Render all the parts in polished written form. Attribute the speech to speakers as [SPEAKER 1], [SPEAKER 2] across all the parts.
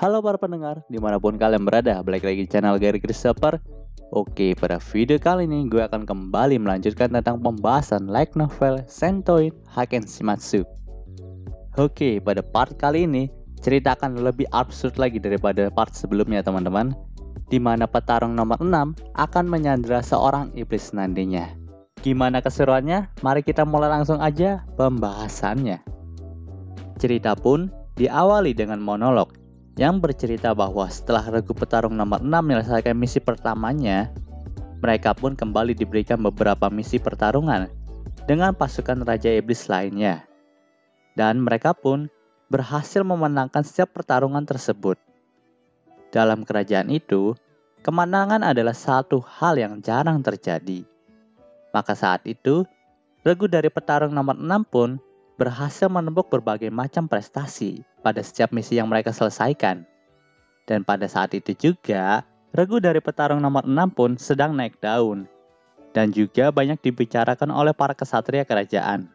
[SPEAKER 1] Halo para pendengar, dimanapun kalian berada, balik lagi di channel Gary Christopher. Oke, pada video kali ini gue akan kembali melanjutkan tentang pembahasan light novel Sentoin Haken Shimatsu. Oke, pada part kali ini, cerita akan lebih absurd lagi daripada part sebelumnya teman-teman, di mana petarung nomor 6 akan menyandera seorang iblis nantinya. Gimana keseruannya? Mari kita mulai langsung aja pembahasannya. Cerita pun diawali dengan monolog yang bercerita bahwa setelah regu petarung nomor 6 menyelesaikan misi pertamanya, mereka pun kembali diberikan beberapa misi pertarungan dengan pasukan Raja Iblis lainnya. Dan mereka pun berhasil memenangkan setiap pertarungan tersebut. Dalam kerajaan itu, kemenangan adalah satu hal yang jarang terjadi. Maka saat itu, regu dari petarung nomor 6 pun berhasil menembuk berbagai macam prestasi pada setiap misi yang mereka selesaikan. Dan pada saat itu juga, regu dari petarung nomor 6 pun sedang naik daun. Dan juga banyak dibicarakan oleh para kesatria kerajaan.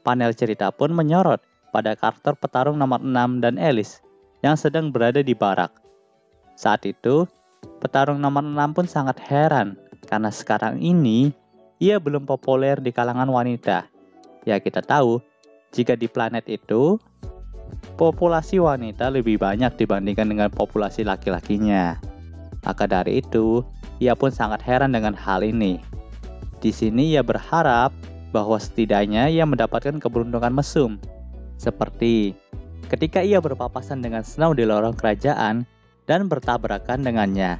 [SPEAKER 1] Panel cerita pun menyorot pada karakter petarung nomor 6 dan Alice yang sedang berada di barak. Saat itu, petarung nomor 6 pun sangat heran karena sekarang ini ia belum populer di kalangan wanita. Ya kita tahu, jika di planet itu, populasi wanita lebih banyak dibandingkan dengan populasi laki-lakinya. Maka dari itu, ia pun sangat heran dengan hal ini. Di sini ia berharap bahwa setidaknya ia mendapatkan keberuntungan mesum. Seperti ketika ia berpapasan dengan Snow di lorong kerajaan dan bertabrakan dengannya,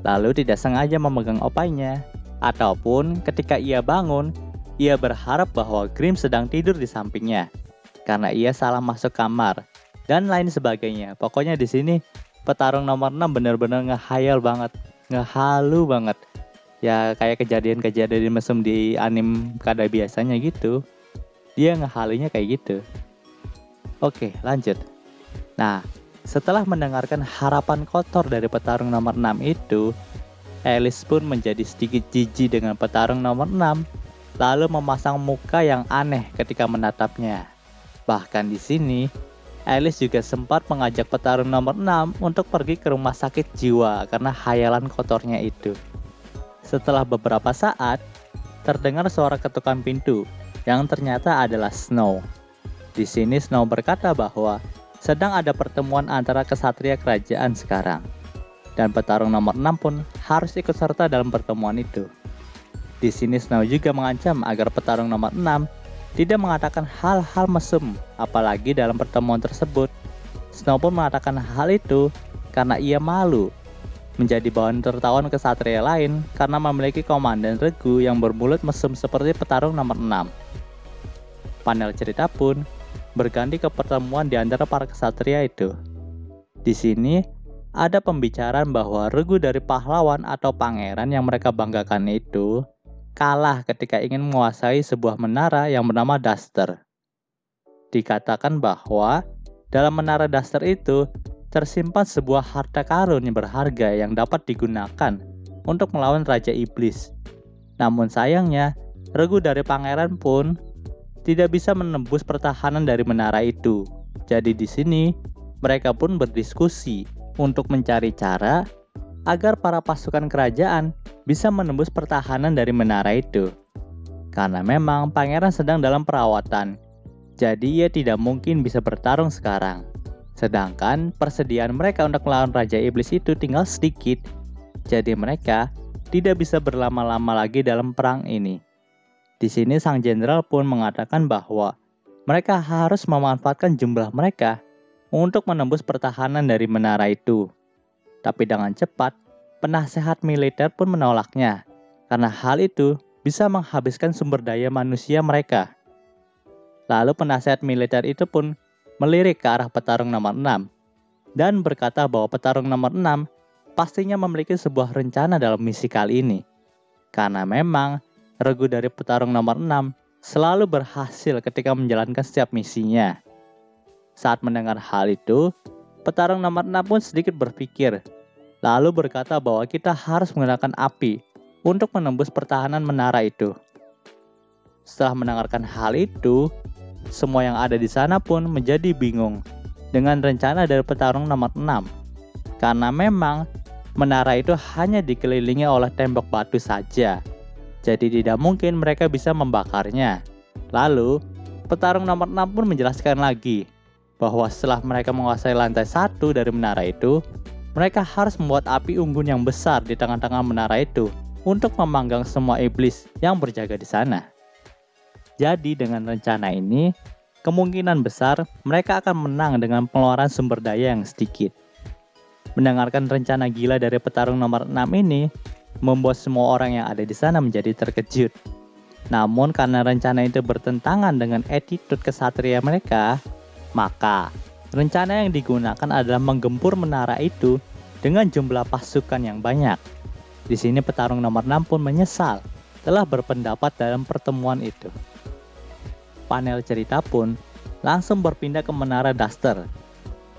[SPEAKER 1] lalu tidak sengaja memegang opainya. Ataupun ketika ia bangun, ia berharap bahwa Grimm sedang tidur di sampingnya karena ia salah masuk kamar dan lain sebagainya. Pokoknya di sini petarung nomor 6 benar-benar ngehayal banget, ngehalu banget. Ya kayak kejadian-kejadian mesum di anime kada biasanya gitu. Dia ngehalunya kayak gitu. Oke, lanjut. Nah, setelah mendengarkan harapan kotor dari petarung nomor 6 itu, Alice pun menjadi sedikit jijik dengan petarung nomor 6. Lalu memasang muka yang aneh ketika menatapnya. Bahkan di sini, Alice juga sempat mengajak petarung nomor 6 untuk pergi ke rumah sakit jiwa karena khayalan kotornya itu. Setelah beberapa saat, terdengar suara ketukan pintu yang ternyata adalah Snow. Di sini Snow berkata bahwa sedang ada pertemuan antara kesatria kerajaan sekarang. Dan petarung nomor 6 pun harus ikut serta dalam pertemuan itu. Di sini Snow juga mengancam agar petarung nomor 6 tidak mengatakan hal-hal mesum, apalagi dalam pertemuan tersebut. Snow pun mengatakan hal itu karena ia malu menjadi bahan tertawan kesatria lain karena memiliki komandan regu yang bermulut mesum seperti petarung nomor 6. Panel cerita pun berganti ke pertemuan di antara para kesatria itu. Di sini ada pembicaraan bahwa regu dari pahlawan atau pangeran yang mereka banggakan itu kalah ketika ingin menguasai sebuah menara yang bernama Duster. Dikatakan bahwa dalam menara Duster itu tersimpan sebuah harta karun yang berharga yang dapat digunakan untuk melawan Raja Iblis. Namun sayangnya, regu dari pangeran pun tidak bisa menembus pertahanan dari menara itu. Jadi di sini mereka pun berdiskusi untuk mencari cara agar para pasukan kerajaan bisa menembus pertahanan dari menara itu. Karena memang pangeran sedang dalam perawatan, jadi ia tidak mungkin bisa bertarung sekarang. Sedangkan persediaan mereka untuk melawan Raja Iblis itu tinggal sedikit, jadi mereka tidak bisa berlama-lama lagi dalam perang ini. Di sini sang jenderal pun mengatakan bahwa mereka harus memanfaatkan jumlah mereka untuk menembus pertahanan dari menara itu. Tapi dengan cepat, penasehat militer pun menolaknya, karena hal itu bisa menghabiskan sumber daya manusia mereka. Lalu penasehat militer itu pun melirik ke arah petarung nomor 6, dan berkata bahwa petarung nomor 6 pastinya memiliki sebuah rencana dalam misi kali ini. Karena memang, regu dari petarung nomor 6 selalu berhasil ketika menjalankan setiap misinya. Saat mendengar hal itu, petarung nomor 6 pun sedikit berpikir, lalu berkata bahwa kita harus menggunakan api untuk menembus pertahanan menara itu. Setelah mendengarkan hal itu, semua yang ada di sana pun menjadi bingung dengan rencana dari petarung nomor 6. Karena memang menara itu hanya dikelilingi oleh tembok batu saja. Jadi tidak mungkin mereka bisa membakarnya. Lalu, petarung nomor 6 pun menjelaskan lagi bahwa setelah mereka menguasai lantai 1 dari menara itu, mereka harus membuat api unggun yang besar di tengah-tengah menara itu untuk memanggang semua iblis yang berjaga di sana. Jadi dengan rencana ini, kemungkinan besar mereka akan menang dengan pengeluaran sumber daya yang sedikit. Mendengarkan rencana gila dari petarung nomor 6 ini, membuat semua orang yang ada di sana menjadi terkejut. Namun karena rencana itu bertentangan dengan attitude kesatria mereka, maka rencana yang digunakan adalah menggempur menara itu dengan jumlah pasukan yang banyak. Di sini petarung nomor 6 pun menyesal telah berpendapat dalam pertemuan itu. Panel cerita pun langsung berpindah ke menara Duster.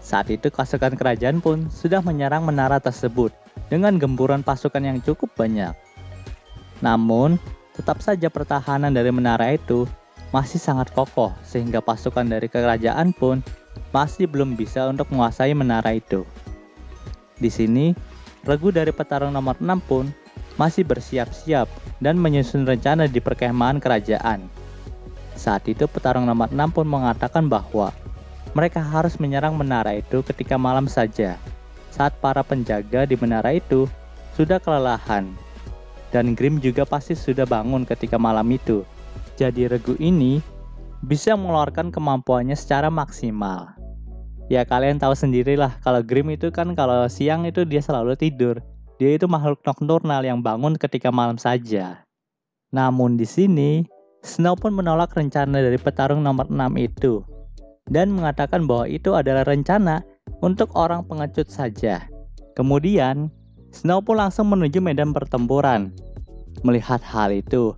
[SPEAKER 1] Saat itu pasukan kerajaan pun sudah menyerang menara tersebut dengan gempuran pasukan yang cukup banyak. Namun, tetap saja pertahanan dari menara itu masih sangat kokoh sehingga pasukan dari kerajaan pun masih belum bisa untuk menguasai menara itu. Di sini, regu dari petarung nomor 6 pun masih bersiap-siap dan menyusun rencana di perkemahan kerajaan. Saat itu petarung nomor 6 pun mengatakan bahwa mereka harus menyerang menara itu ketika malam saja, saat para penjaga di menara itu sudah kelelahan. Dan Grimm juga pasti sudah bangun ketika malam itu. Jadi regu ini bisa mengeluarkan kemampuannya secara maksimal. Ya kalian tahu sendirilah kalau Grimm itu kan kalau siang itu dia selalu tidur. Dia itu makhluk nokturnal yang bangun ketika malam saja. Namun di sini, Snow pun menolak rencana dari petarung nomor 6 itu. Dan mengatakan bahwa itu adalah rencana untuk orang pengecut saja. Kemudian, Snow pun langsung menuju medan pertempuran. Melihat hal itu,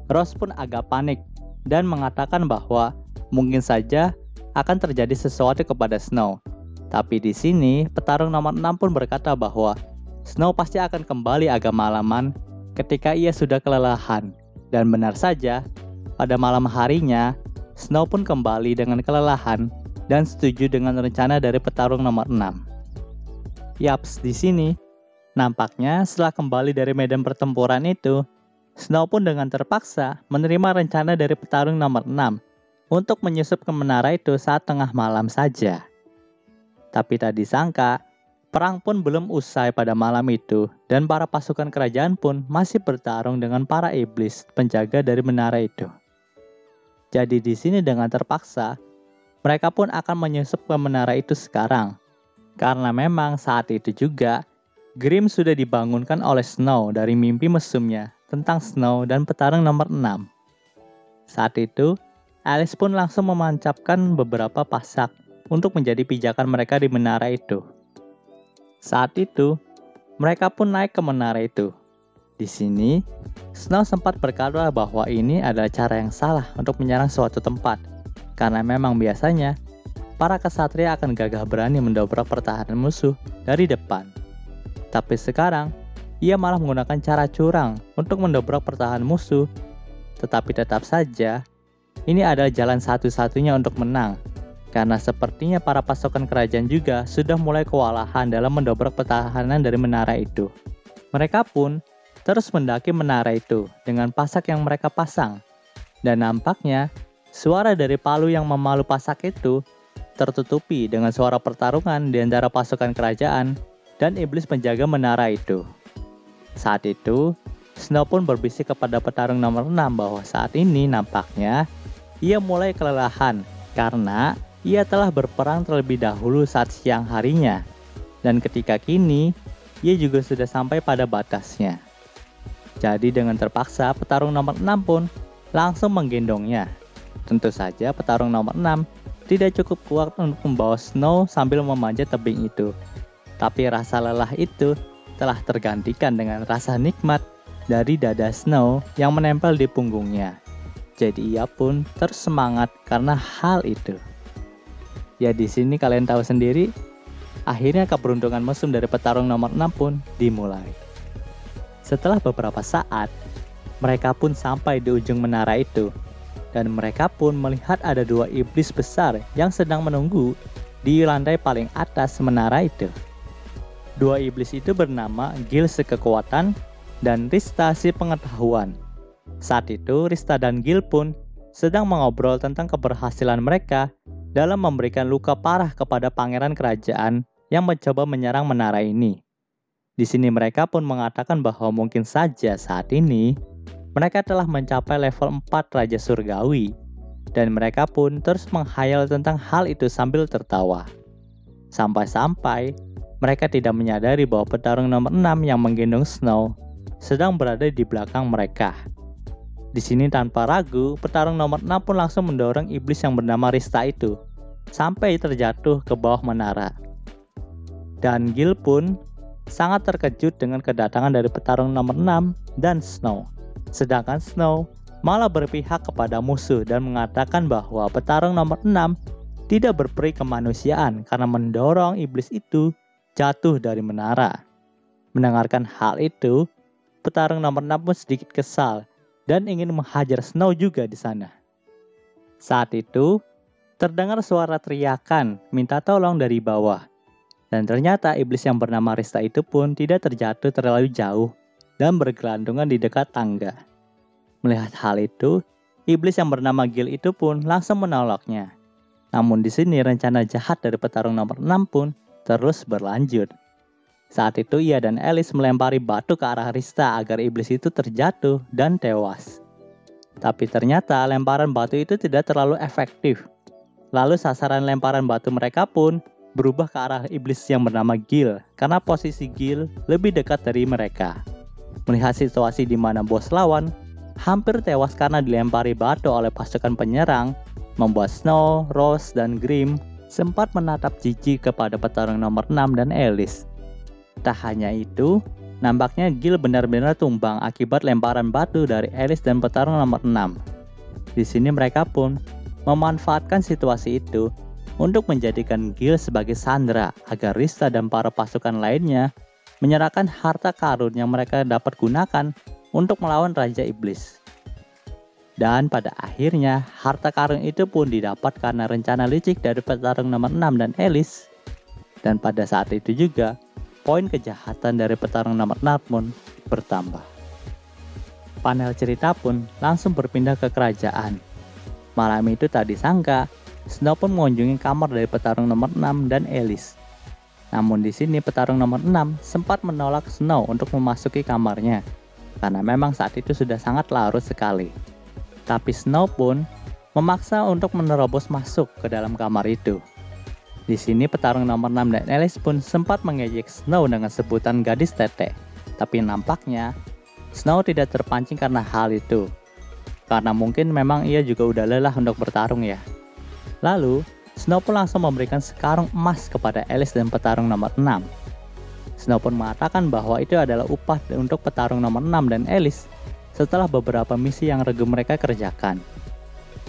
[SPEAKER 1] Rose pun agak panik dan mengatakan bahwa mungkin saja akan terjadi sesuatu kepada Snow. Tapi di sini, petarung nomor 6 pun berkata bahwa Snow pasti akan kembali agak malaman ketika ia sudah kelelahan. Dan benar saja, pada malam harinya, Snow pun kembali dengan kelelahan dan setuju dengan rencana dari petarung nomor 6. Yaps, di sini, nampaknya setelah kembali dari medan pertempuran itu, Snow pun dengan terpaksa menerima rencana dari petarung nomor 6 untuk menyusup ke menara itu saat tengah malam saja. Tapi tak disangka, perang pun belum usai pada malam itu dan para pasukan kerajaan pun masih bertarung dengan para iblis penjaga dari menara itu. Jadi di sini dengan terpaksa, mereka pun akan menyusup ke menara itu sekarang. Karena memang saat itu juga, Grimm sudah dibangunkan oleh Snow dari mimpi mesumnya tentang Snow dan petarung nomor 6. Saat itu, Alice pun langsung memancapkan beberapa pasak untuk menjadi pijakan mereka di menara itu. Saat itu, mereka pun naik ke menara itu. Di sini, Snow sempat berkata bahwa ini adalah cara yang salah untuk menyerang suatu tempat, karena memang biasanya para kesatria akan gagah berani mendobrak pertahanan musuh dari depan. Tapi sekarang, ia malah menggunakan cara curang untuk mendobrak pertahanan musuh. Tetapi tetap saja, ini adalah jalan satu-satunya untuk menang, karena sepertinya para pasukan kerajaan juga sudah mulai kewalahan dalam mendobrak pertahanan dari menara itu. Mereka pun terus mendaki menara itu dengan pasak yang mereka pasang. Dan nampaknya, suara dari palu yang memalu pasak itu tertutupi dengan suara pertarungan di antara pasukan kerajaan dan iblis penjaga menara itu. Saat itu, Snow pun berbisik kepada petarung nomor 6 bahwa saat ini nampaknya ia mulai kelelahan karena ia telah berperang terlebih dahulu saat siang harinya. Dan ketika kini, ia juga sudah sampai pada batasnya. Jadi dengan terpaksa petarung nomor 6 pun langsung menggendongnya. Tentu saja petarung nomor 6 tidak cukup kuat untuk membawa Snow sambil memanjat tebing itu. Tapi rasa lelah itu telah tergantikan dengan rasa nikmat dari dada Snow yang menempel di punggungnya. Jadi ia pun terus semangat karena hal itu. Ya di sini kalian tahu sendiri, akhirnya keberuntungan mesum dari petarung nomor 6 pun dimulai. Setelah beberapa saat, mereka pun sampai di ujung menara itu. Dan mereka pun melihat ada dua iblis besar yang sedang menunggu di lantai paling atas menara itu. Dua iblis itu bernama Gil si kekuatan dan Rista si pengetahuan. Saat itu Rista dan Gil pun sedang mengobrol tentang keberhasilan mereka dalam memberikan luka parah kepada pangeran kerajaan yang mencoba menyerang menara ini. Di sini mereka pun mengatakan bahwa mungkin saja saat ini mereka telah mencapai level 4 Raja Surgawi, dan mereka pun terus menghayal tentang hal itu sambil tertawa. Sampai-sampai mereka tidak menyadari bahwa petarung nomor 6 yang menggendong Snow sedang berada di belakang mereka. Di sini tanpa ragu, petarung nomor 6 pun langsung mendorong iblis yang bernama Rista itu sampai terjatuh ke bawah menara. Dan Gil pun sangat terkejut dengan kedatangan dari petarung nomor 6 dan Snow. Sedangkan Snow malah berpihak kepada musuh dan mengatakan bahwa petarung nomor 6 tidak berperi kemanusiaan karena mendorong iblis itu jatuh dari menara. Mendengarkan hal itu, petarung nomor 6 pun sedikit kesal dan ingin menghajar Snow juga di sana. Saat itu, terdengar suara teriakan minta tolong dari bawah. Dan ternyata iblis yang bernama Rista itu pun tidak terjatuh terlalu jauh dan bergelantungan di dekat tangga. Melihat hal itu, iblis yang bernama Gil itu pun langsung menoloknya. Namun di sini rencana jahat dari petarung nomor 6 pun terus berlanjut. Saat itu ia dan Alice melempari batu ke arah Rista agar iblis itu terjatuh dan tewas. Tapi ternyata lemparan batu itu tidak terlalu efektif. Lalu sasaran lemparan batu mereka pun berubah ke arah iblis yang bernama Gil karena posisi Gil lebih dekat dari mereka. Melihat situasi di mana bos lawan hampir tewas karena dilempari batu oleh pasukan penyerang, membuat Snow, Rose, dan Grim sempat menatap jijik kepada petarung nomor 6 dan Alice. Tak hanya itu, nampaknya Gil benar-benar tumbang akibat lemparan batu dari Alice dan petarung nomor 6. Di sini mereka pun memanfaatkan situasi itu untuk menjadikan Gil sebagai sandera agar Rista dan para pasukan lainnya menyerahkan harta karun yang mereka dapat gunakan untuk melawan Raja Iblis. Dan pada akhirnya, harta karun itu pun didapat karena rencana licik dari petarung nomor 6 dan Alice. Dan pada saat itu juga, poin kejahatan dari petarung nomor 6 pun bertambah. Panel cerita pun langsung berpindah ke kerajaan. Malam itu tak disangka, Snow pun mengunjungi kamar dari petarung nomor 6 dan Alice. Namun di sini petarung nomor 6 sempat menolak Snow untuk memasuki kamarnya karena memang saat itu sudah sangat larut sekali. Tapi Snow pun memaksa untuk menerobos masuk ke dalam kamar itu. Di sini petarung nomor 6 dan Alice pun sempat mengejek Snow dengan sebutan gadis tete. Tapi nampaknya Snow tidak terpancing karena hal itu. Karena mungkin memang ia juga udah lelah untuk bertarung ya. Lalu, Snow pun langsung memberikan sekarung emas kepada Alice dan petarung nomor 6. Snow pun mengatakan bahwa itu adalah upah untuk petarung nomor 6 dan Alice setelah beberapa misi yang regu mereka kerjakan.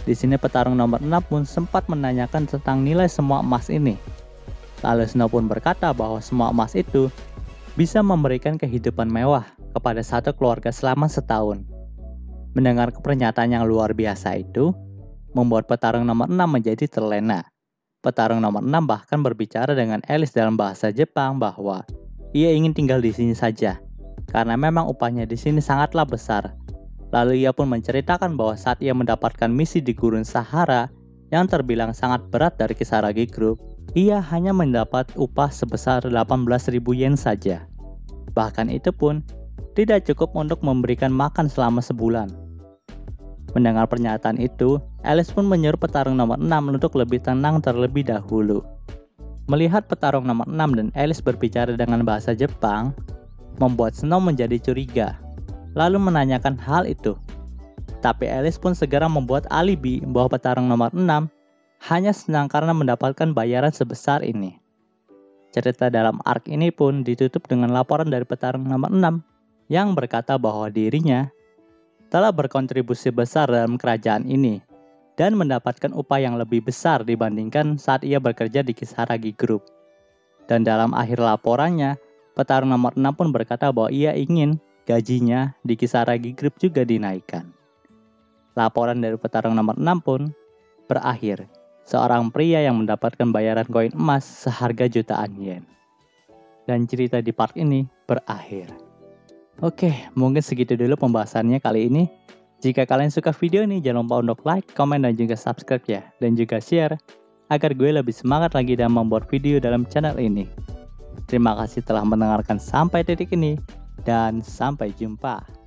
[SPEAKER 1] Di sini petarung nomor 6 pun sempat menanyakan tentang nilai semua emas ini. Lalu Snow pun berkata bahwa semua emas itu bisa memberikan kehidupan mewah kepada satu keluarga selama setahun. Mendengar pernyataan yang luar biasa itu, membuat petarung nomor 6 menjadi terlena. Petarung nomor 6 bahkan berbicara dengan Alice dalam bahasa Jepang bahwa ia ingin tinggal di sini saja, karena memang upahnya di sini sangatlah besar. Lalu ia pun menceritakan bahwa saat ia mendapatkan misi di Gurun Sahara yang terbilang sangat berat dari Kisaragi Group, ia hanya mendapat upah sebesar 18.000 yen saja. Bahkan itu pun tidak cukup untuk memberikan makan selama sebulan. Mendengar pernyataan itu, Alice pun menyuruh petarung nomor 6 untuk lebih tenang terlebih dahulu. Melihat petarung nomor 6 dan Alice berbicara dengan bahasa Jepang, membuat Snow menjadi curiga, lalu menanyakan hal itu. Tapi Alice pun segera membuat alibi bahwa petarung nomor 6 hanya senang karena mendapatkan bayaran sebesar ini. Cerita dalam arc ini pun ditutup dengan laporan dari petarung nomor 6 yang berkata bahwa dirinya telah berkontribusi besar dalam kerajaan ini dan mendapatkan upah yang lebih besar dibandingkan saat ia bekerja di Kisaragi Group. Dan dalam akhir laporannya, petarung nomor 6 pun berkata bahwa ia ingin gajinya di Kisaragi Group juga dinaikkan. Laporan dari petarung nomor 6 pun berakhir. seorang pria yang mendapatkan bayaran koin emas seharga jutaan yen. Dan cerita di part ini berakhir. Oke, mungkin segitu dulu pembahasannya kali ini. Jika kalian suka video ini, jangan lupa untuk like, komen, dan juga subscribe ya. Dan juga share, agar gue lebih semangat lagi dalam membuat video dalam channel ini. Terima kasih telah mendengarkan sampai titik ini, dan sampai jumpa.